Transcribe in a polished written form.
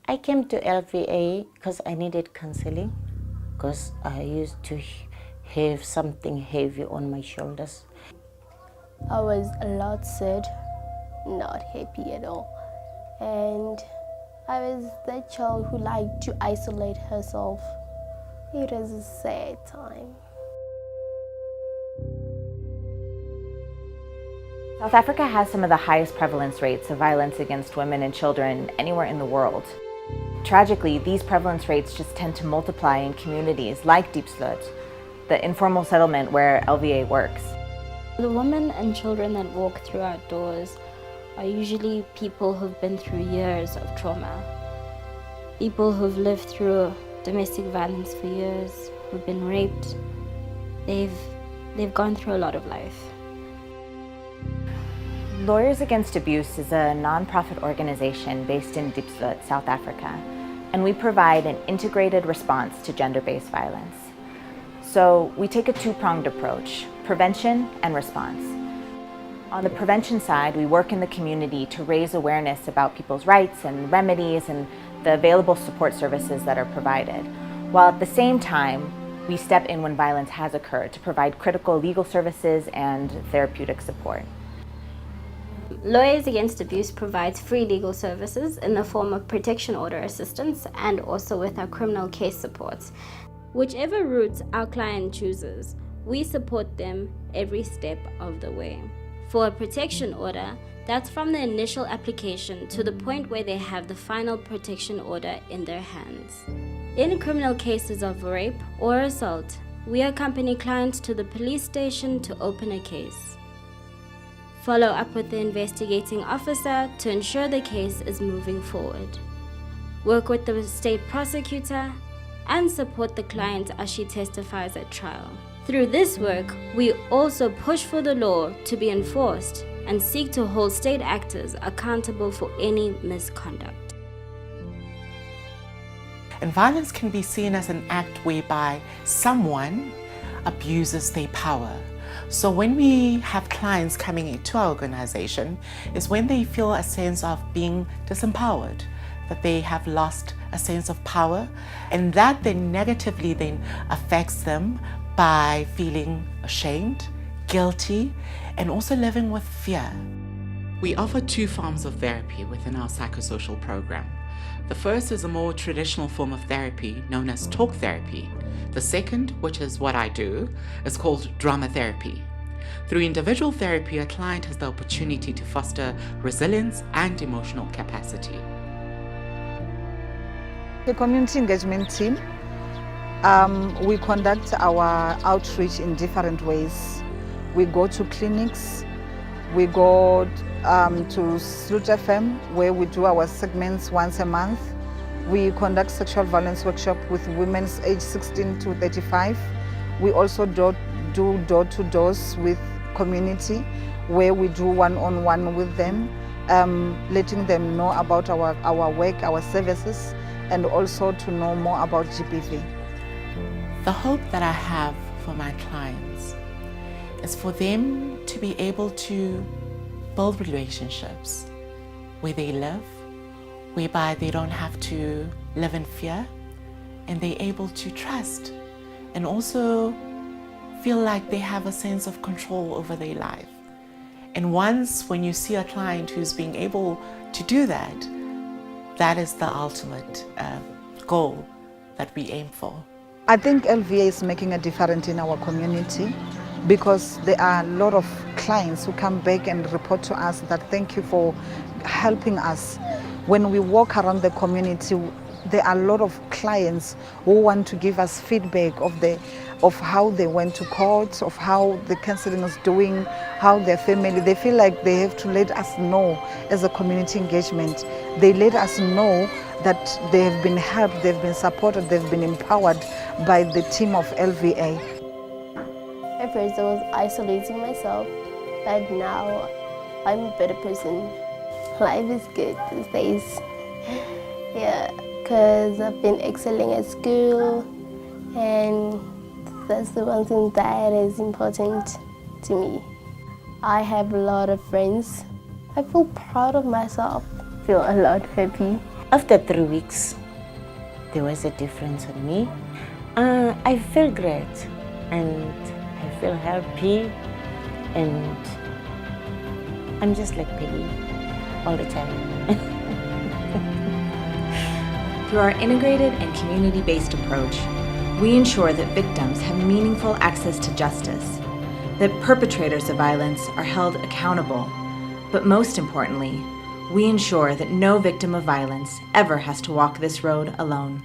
I came to LvA because I needed counseling, because I used to have something heavy on my shoulders. I was a lot sad, not happy at all. And I was that child who liked to isolate herself. It was a sad time. South Africa has some of the highest prevalence rates of violence against women and children anywhere in the world. Tragically, these prevalence rates just tend to multiply in communities like Diepsloot, the informal settlement where LvA works. The women and children that walk through our doors are usually people who've been through years of trauma. People who've lived through domestic violence for years, who've been raped. They've gone through a lot of life. Lawyers Against Abuse is a non-profit organization based in Diepsloot, South Africa, and we provide an integrated response to gender-based violence. So we take a two-pronged approach: prevention and response. On the prevention side, we work in the community to raise awareness about people's rights and remedies and the available support services that are provided, while at the same time, we step in when violence has occurred to provide critical legal services and therapeutic support. Lawyers Against Abuse provides free legal services in the form of protection order assistance and also with our criminal case supports. Whichever route our client chooses, we support them every step of the way. For a protection order, that's from the initial application to the point where they have the final protection order in their hands. In criminal cases of rape or assault, we accompany clients to the police station to open a case. Follow up with the investigating officer to ensure the case is moving forward. Work with the state prosecutor and support the client as she testifies at trial. Through this work, we also push for the law to be enforced and seek to hold state actors accountable for any misconduct. And violence can be seen as an act whereby someone abuses their power. So when we have clients coming into our organization, is when they feel a sense of being disempowered, that they have lost a sense of power, and that then negatively then affects them by feeling ashamed, guilty, and also living with fear. We offer two forms of therapy within our psychosocial program. The first is a more traditional form of therapy known as talk therapy. The second, which is what I do, is called drama therapy. Through individual therapy, a client has the opportunity to foster resilience and emotional capacity. The community engagement team, we conduct our outreach in different ways. We go to clinics, we go to Sloot FM, where we do our segments once a month. We conduct sexual violence workshop with women aged 16 to 35. We also do door-to-doors with community, where we do one-on-one with them, letting them know about our work, our services, and also to know more about GBV. The hope that I have for my clients is for them to be able to build relationships where they live, whereby they don't have to live in fear, and they're able to trust and also feel like they have a sense of control over their life. And once when you see a client who's being able to do that, that is the ultimate goal that we aim for. I think LvA is making a difference in our community, because there are a lot of clients who come back and report to us that thank you for helping us. When we walk around the community, there are a lot of clients who want to give us feedback of how they went to court, of how the counseling is doing, how their family, they feel like they have to let us know as a community engagement. They let us know that they have been helped, they've been supported, they've been empowered by the team of LvA. At first I was isolating myself, but now I'm a better person. Life is good these days. Yeah, because I've been excelling at school, and that's the one thing that is important to me. I have a lot of friends. I feel proud of myself, feel a lot happy. After 3 weeks, there was a difference on me. I feel great and I feel happy, and I'm just like Peggy all the time. Through our integrated and community-based approach, we ensure that victims have meaningful access to justice, that perpetrators of violence are held accountable, but most importantly, we ensure that no victim of violence ever has to walk this road alone.